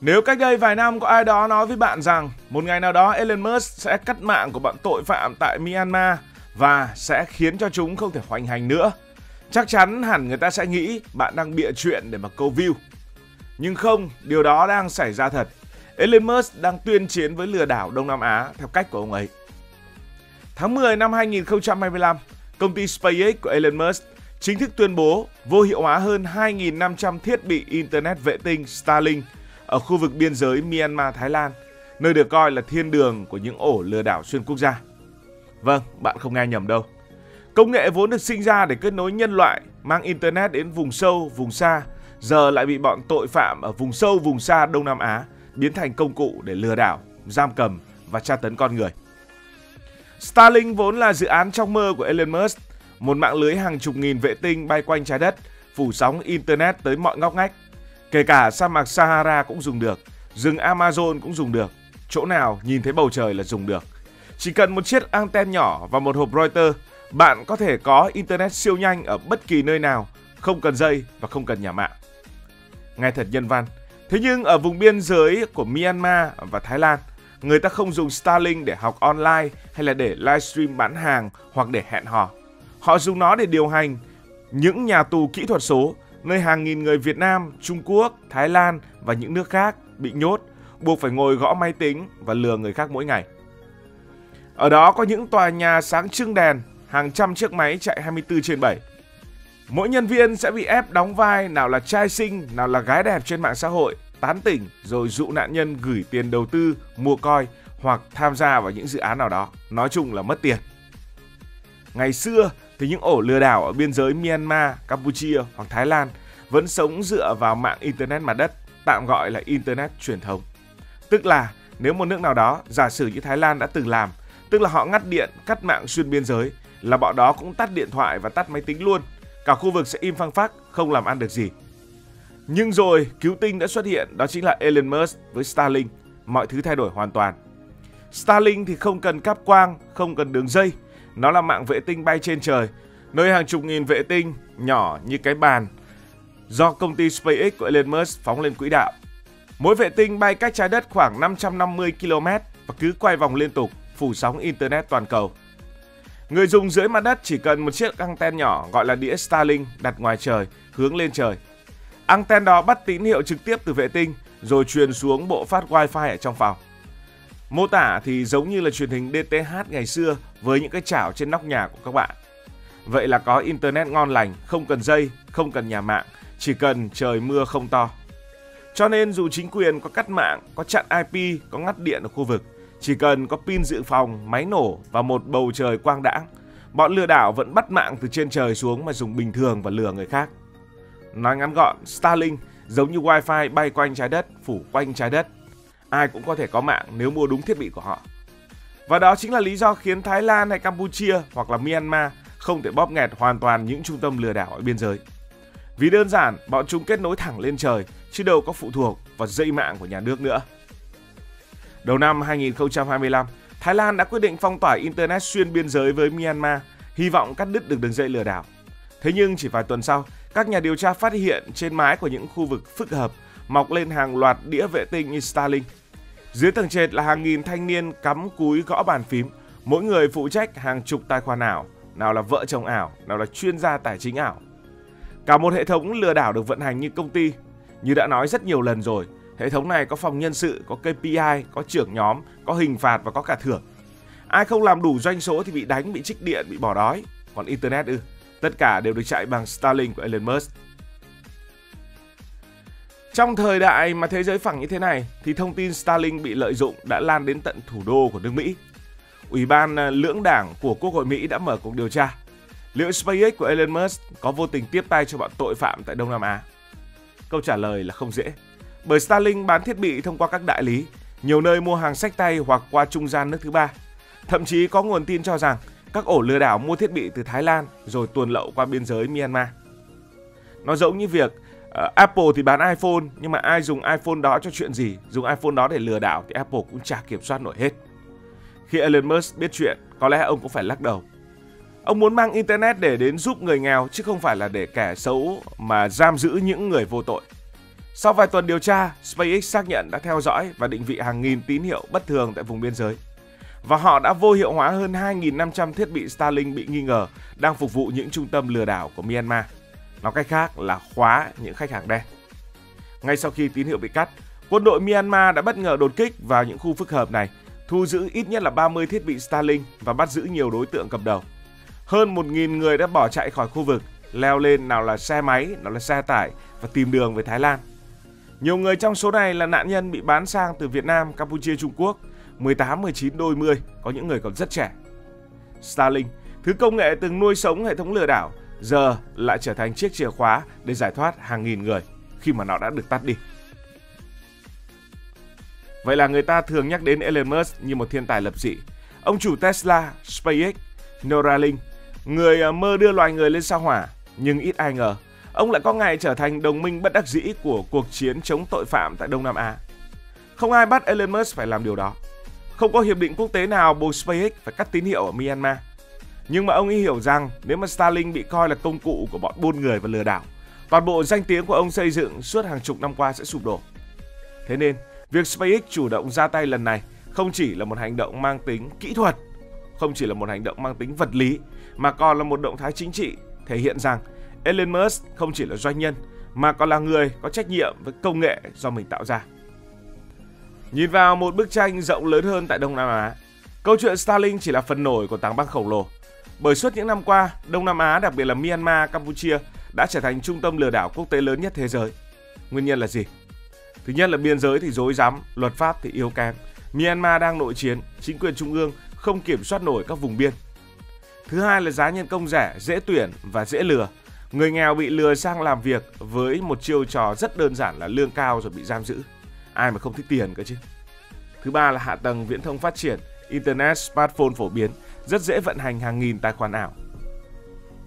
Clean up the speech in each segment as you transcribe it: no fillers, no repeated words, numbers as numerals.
Nếu cách đây vài năm có ai đó nói với bạn rằng một ngày nào đó Elon Musk sẽ cắt mạng của bọn tội phạm tại Myanmar và sẽ khiến cho chúng không thể hoành hành nữa, chắc chắn hẳn người ta sẽ nghĩ bạn đang bịa chuyện để mà câu view. Nhưng không, điều đó đang xảy ra thật. Elon Musk đang tuyên chiến với lừa đảo Đông Nam Á theo cách của ông ấy. Tháng 10 năm 2025, công ty SpaceX của Elon Musk chính thức tuyên bố vô hiệu hóa hơn 2.500 thiết bị Internet vệ tinh Starlink ở khu vực biên giới Myanmar-Thái Lan, nơi được coi là thiên đường của những ổ lừa đảo xuyên quốc gia. Vâng, bạn không nghe nhầm đâu. Công nghệ vốn được sinh ra để kết nối nhân loại, mang Internet đến vùng sâu, vùng xa, giờ lại bị bọn tội phạm ở vùng sâu, vùng xa Đông Nam Á biến thành công cụ để lừa đảo, giam cầm và tra tấn con người. Starlink vốn là dự án trong mơ của Elon Musk, một mạng lưới hàng chục nghìn vệ tinh bay quanh trái đất, phủ sóng Internet tới mọi ngóc ngách. Kể cả sa mạc Sahara cũng dùng được, rừng Amazon cũng dùng được, chỗ nào nhìn thấy bầu trời là dùng được. Chỉ cần một chiếc anten nhỏ và một hộp Reuters, bạn có thể có Internet siêu nhanh ở bất kỳ nơi nào, không cần dây và không cần nhà mạng. Nghe thật nhân văn, thế nhưng ở vùng biên giới của Myanmar và Thái Lan, người ta không dùng Starlink để học online hay là để livestream bán hàng hoặc để hẹn hò. Họ dùng nó để điều hành những nhà tù kỹ thuật số, nơi hàng nghìn người Việt Nam, Trung Quốc, Thái Lan và những nước khác bị nhốt, buộc phải ngồi gõ máy tính và lừa người khác mỗi ngày. Ở đó có những tòa nhà sáng trưng đèn, hàng trăm chiếc máy chạy 24/7. Mỗi nhân viên sẽ bị ép đóng vai nào là trai xinh, nào là gái đẹp trên mạng xã hội, tán tỉnh rồi dụ nạn nhân gửi tiền đầu tư, mua coi hoặc tham gia vào những dự án nào đó. Nói chung là mất tiền. Ngày xưa thì những ổ lừa đảo ở biên giới Myanmar, Campuchia hoặc Thái Lan vẫn sống dựa vào mạng Internet mặt đất, tạm gọi là Internet truyền thống. Tức là nếu một nước nào đó, giả sử như Thái Lan đã từng làm, tức là họ ngắt điện, cắt mạng xuyên biên giới, là bọn đó cũng tắt điện thoại và tắt máy tính luôn. Cả khu vực sẽ im phăng phắc, không làm ăn được gì. Nhưng rồi cứu tinh đã xuất hiện, đó chính là Elon Musk với Starlink. Mọi thứ thay đổi hoàn toàn. Starlink thì không cần cáp quang, không cần đường dây. Nó là mạng vệ tinh bay trên trời, nơi hàng chục nghìn vệ tinh nhỏ như cái bàn do công ty SpaceX của Elon Musk phóng lên quỹ đạo. Mỗi vệ tinh bay cách trái đất khoảng 550 km và cứ quay vòng liên tục, phủ sóng Internet toàn cầu. Người dùng dưới mặt đất chỉ cần một chiếc anten nhỏ gọi là đĩa Starlink đặt ngoài trời, hướng lên trời. Anten đó bắt tín hiệu trực tiếp từ vệ tinh rồi truyền xuống bộ phát Wi-Fi ở trong phòng. Mô tả thì giống như là truyền hình DTH ngày xưa với những cái chảo trên nóc nhà của các bạn. Vậy là có Internet ngon lành, không cần dây, không cần nhà mạng, chỉ cần trời mưa không to. Cho nên dù chính quyền có cắt mạng, có chặn IP, có ngắt điện ở khu vực, chỉ cần có pin dự phòng, máy nổ và một bầu trời quang đãng, bọn lừa đảo vẫn bắt mạng từ trên trời xuống mà dùng bình thường và lừa người khác. Nói ngắn gọn, Starlink giống như Wi-Fi bay quanh trái đất, phủ quanh trái đất. Ai cũng có thể có mạng nếu mua đúng thiết bị của họ. Và đó chính là lý do khiến Thái Lan hay Campuchia hoặc là Myanmar không thể bóp nghẹt hoàn toàn những trung tâm lừa đảo ở biên giới. Vì đơn giản, bọn chúng kết nối thẳng lên trời, chứ đâu có phụ thuộc vào dây mạng của nhà nước nữa. Đầu năm 2025, Thái Lan đã quyết định phong tỏa Internet xuyên biên giới với Myanmar, hy vọng cắt đứt được đường dây lừa đảo. Thế nhưng chỉ vài tuần sau, các nhà điều tra phát hiện trên mái của những khu vực phức hợp mọc lên hàng loạt đĩa vệ tinh như Starlink. Dưới tầng trệt là hàng nghìn thanh niên cắm cúi gõ bàn phím, mỗi người phụ trách hàng chục tài khoản ảo, nào là vợ chồng ảo, nào là chuyên gia tài chính ảo. Cả một hệ thống lừa đảo được vận hành như công ty. Như đã nói rất nhiều lần rồi, hệ thống này có phòng nhân sự, có KPI, có trưởng nhóm, có hình phạt và có cả thưởng. Ai không làm đủ doanh số thì bị đánh, bị trích điện, bị bỏ đói. Còn Internet tất cả đều được chạy bằng Starlink của Elon Musk. Trong thời đại mà thế giới phẳng như thế này thì thông tin Starlink bị lợi dụng đã lan đến tận thủ đô của nước Mỹ. Ủy ban lưỡng đảng của Quốc hội Mỹ đã mở cuộc điều tra. Liệu SpaceX của Elon Musk có vô tình tiếp tay cho bọn tội phạm tại Đông Nam Á? Câu trả lời là không dễ. Bởi Starlink bán thiết bị thông qua các đại lý, nhiều nơi mua hàng xách tay hoặc qua trung gian nước thứ ba. Thậm chí có nguồn tin cho rằng các ổ lừa đảo mua thiết bị từ Thái Lan rồi tuồn lậu qua biên giới Myanmar. Nó giống như việc Apple thì bán iPhone, nhưng mà ai dùng iPhone đó cho chuyện gì? Dùng iPhone đó để lừa đảo thì Apple cũng chả kiểm soát nổi hết. Khi Elon Musk biết chuyện, có lẽ ông cũng phải lắc đầu. Ông muốn mang Internet để đến giúp người nghèo chứ không phải là để kẻ xấu mà giam giữ những người vô tội. Sau vài tuần điều tra, SpaceX xác nhận đã theo dõi và định vị hàng nghìn tín hiệu bất thường tại vùng biên giới. Và họ đã vô hiệu hóa hơn 2.500 thiết bị Starlink bị nghi ngờ đang phục vụ những trung tâm lừa đảo của Myanmar. Nói cách khác là khóa những khách hàng đen. Ngay sau khi tín hiệu bị cắt, quân đội Myanmar đã bất ngờ đột kích vào những khu phức hợp này, thu giữ ít nhất là 30 thiết bị Starlink và bắt giữ nhiều đối tượng cầm đầu. Hơn 1.000 người đã bỏ chạy khỏi khu vực, leo lên nào là xe máy, nào là xe tải và tìm đường về Thái Lan. Nhiều người trong số này là nạn nhân bị bán sang từ Việt Nam, Campuchia, Trung Quốc, 18, 19, đôi mươi, có những người còn rất trẻ. Starlink, thứ công nghệ từng nuôi sống hệ thống lừa đảo, giờ lại trở thành chiếc chìa khóa để giải thoát hàng nghìn người khi mà nó đã được tắt đi. Vậy là người ta thường nhắc đến Elon Musk như một thiên tài lập dị. Ông chủ Tesla, SpaceX, Neuralink, người mơ đưa loài người lên sao hỏa, nhưng ít ai ngờ ông lại có ngày trở thành đồng minh bất đắc dĩ của cuộc chiến chống tội phạm tại Đông Nam Á. Không ai bắt Elon Musk phải làm điều đó. Không có hiệp định quốc tế nào buộc SpaceX phải cắt tín hiệu ở Myanmar. Nhưng mà ông ấy hiểu rằng nếu mà Starlink bị coi là công cụ của bọn buôn người và lừa đảo, toàn bộ danh tiếng của ông xây dựng suốt hàng chục năm qua sẽ sụp đổ. Thế nên, việc SpaceX chủ động ra tay lần này không chỉ là một hành động mang tính kỹ thuật, không chỉ là một hành động mang tính vật lý, mà còn là một động thái chính trị thể hiện rằng Elon Musk không chỉ là doanh nhân, mà còn là người có trách nhiệm với công nghệ do mình tạo ra. Nhìn vào một bức tranh rộng lớn hơn tại Đông Nam Á, câu chuyện Starlink chỉ là phần nổi của tảng băng khổng lồ. Bởi suốt những năm qua, Đông Nam Á, đặc biệt là Myanmar, Campuchia đã trở thành trung tâm lừa đảo quốc tế lớn nhất thế giới. Nguyên nhân là gì? Thứ nhất là biên giới thì rối rắm, luật pháp thì yếu kém. Myanmar đang nội chiến, chính quyền trung ương không kiểm soát nổi các vùng biên. Thứ hai là giá nhân công rẻ, dễ tuyển và dễ lừa. Người nghèo bị lừa sang làm việc với một chiêu trò rất đơn giản là lương cao rồi bị giam giữ. Ai mà không thích tiền cơ chứ. Thứ ba là hạ tầng viễn thông phát triển, Internet, smartphone phổ biến, rất dễ vận hành hàng nghìn tài khoản ảo.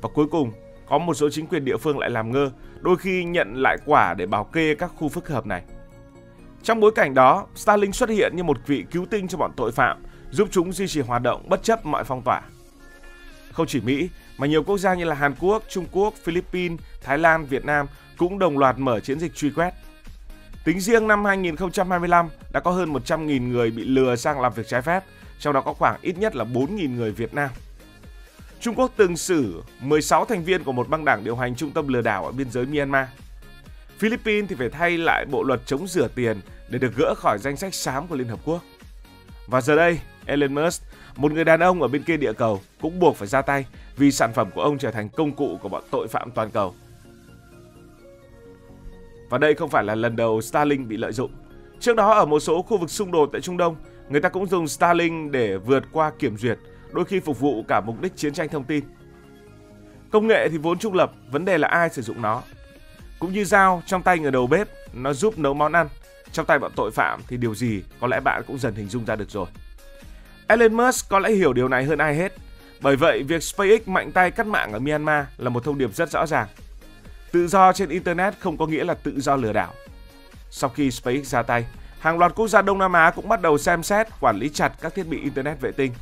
Và cuối cùng, có một số chính quyền địa phương lại làm ngơ, đôi khi nhận lại quả để bảo kê các khu phức hợp này. Trong bối cảnh đó, Starlink xuất hiện như một vị cứu tinh cho bọn tội phạm, giúp chúng duy trì hoạt động bất chấp mọi phong tỏa. Không chỉ Mỹ, mà nhiều quốc gia như là Hàn Quốc, Trung Quốc, Philippines, Thái Lan, Việt Nam cũng đồng loạt mở chiến dịch truy quét. Tính riêng năm 2025 đã có hơn 100.000 người bị lừa sang làm việc trái phép, trong đó có khoảng ít nhất là 4.000 người Việt Nam. Trung Quốc từng xử 16 thành viên của một băng đảng điều hành trung tâm lừa đảo ở biên giới Myanmar. Philippines thì phải thay lại bộ luật chống rửa tiền để được gỡ khỏi danh sách xám của Liên Hợp Quốc. Và giờ đây, Elon Musk, một người đàn ông ở bên kia địa cầu, cũng buộc phải ra tay vì sản phẩm của ông trở thành công cụ của bọn tội phạm toàn cầu. Và đây không phải là lần đầu Starlink bị lợi dụng. Trước đó ở một số khu vực xung đột tại Trung Đông, người ta cũng dùng Starlink để vượt qua kiểm duyệt, đôi khi phục vụ cả mục đích chiến tranh thông tin. Công nghệ thì vốn trung lập, vấn đề là ai sử dụng nó. Cũng như dao trong tay người đầu bếp, nó giúp nấu món ăn. Trong tay bọn tội phạm thì điều gì có lẽ bạn cũng dần hình dung ra được rồi. Elon Musk có lẽ hiểu điều này hơn ai hết. Bởi vậy, việc SpaceX mạnh tay cắt mạng ở Myanmar là một thông điệp rất rõ ràng. Tự do trên Internet không có nghĩa là tự do lừa đảo. Sau khi SpaceX ra tay, hàng loạt quốc gia Đông Nam Á cũng bắt đầu xem xét quản lý chặt các thiết bị Internet vệ tinh.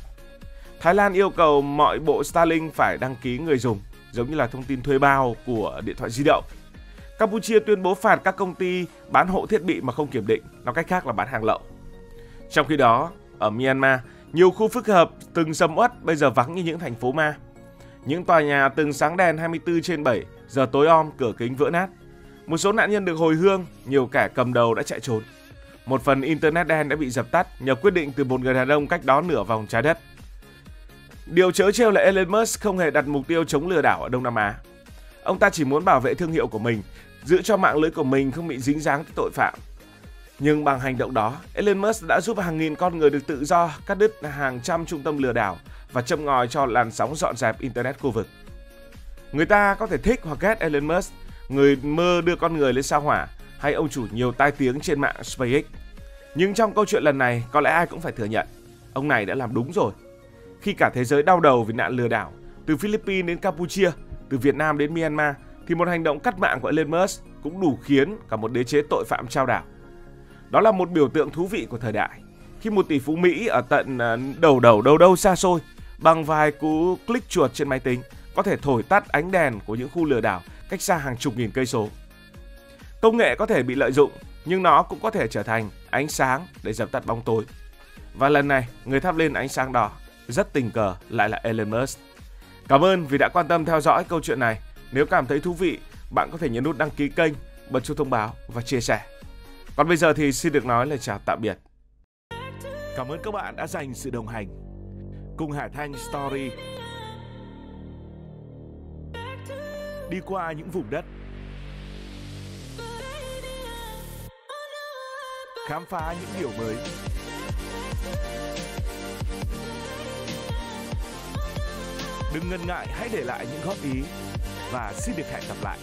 Thái Lan yêu cầu mọi bộ Starlink phải đăng ký người dùng, giống như là thông tin thuê bao của điện thoại di động. Campuchia tuyên bố phạt các công ty bán hộ thiết bị mà không kiểm định, nói cách khác là bán hàng lậu. Trong khi đó, ở Myanmar, nhiều khu phức hợp từng sầm uất bây giờ vắng như những thành phố ma. Những tòa nhà từng sáng đèn 24/7 giờ tối om, cửa kính vỡ nát. Một số nạn nhân được hồi hương, nhiều kẻ cầm đầu đã chạy trốn. Một phần Internet đen đã bị dập tắt nhờ quyết định từ một người đàn ông cách đó nửa vòng trái đất. Điều trớ trêu là Elon Musk không hề đặt mục tiêu chống lừa đảo ở Đông Nam Á. Ông ta chỉ muốn bảo vệ thương hiệu của mình, giữ cho mạng lưới của mình không bị dính dáng tới tội phạm. Nhưng bằng hành động đó, Elon Musk đã giúp hàng nghìn con người được tự do, cắt đứt hàng trăm trung tâm lừa đảo và châm ngòi cho làn sóng dọn dẹp Internet khu vực. Người ta có thể thích hoặc ghét Elon Musk, người mơ đưa con người lên sao hỏa, hay ông chủ nhiều tai tiếng trên mạng SpaceX. Nhưng trong câu chuyện lần này, có lẽ ai cũng phải thừa nhận, ông này đã làm đúng rồi. Khi cả thế giới đau đầu vì nạn lừa đảo, từ Philippines đến Campuchia, từ Việt Nam đến Myanmar, thì một hành động cắt mạng của Elon Musk cũng đủ khiến cả một đế chế tội phạm trao đảo. Đó là một biểu tượng thú vị của thời đại, khi một tỷ phú Mỹ ở tận đâu xa xôi, bằng vài cú click chuột trên máy tính, có thể thổi tắt ánh đèn của những khu lừa đảo cách xa hàng chục nghìn cây số. Công nghệ có thể bị lợi dụng, nhưng nó cũng có thể trở thành ánh sáng để dập tắt bóng tối. Và lần này, người thắp lên ánh sáng đỏ rất tình cờ lại là Elon Musk. Cảm ơn vì đã quan tâm theo dõi câu chuyện này. Nếu cảm thấy thú vị, bạn có thể nhấn nút đăng ký kênh, bật chuông thông báo và chia sẻ. Còn bây giờ thì xin được nói lời chào tạm biệt. Cảm ơn các bạn đã dành sự đồng hành cùng Hải Thanh Story. Đi qua những vùng đất, khám phá những điều mới. Đừng ngần ngại, hãy để lại những góp ý và xin được hẹn gặp lại.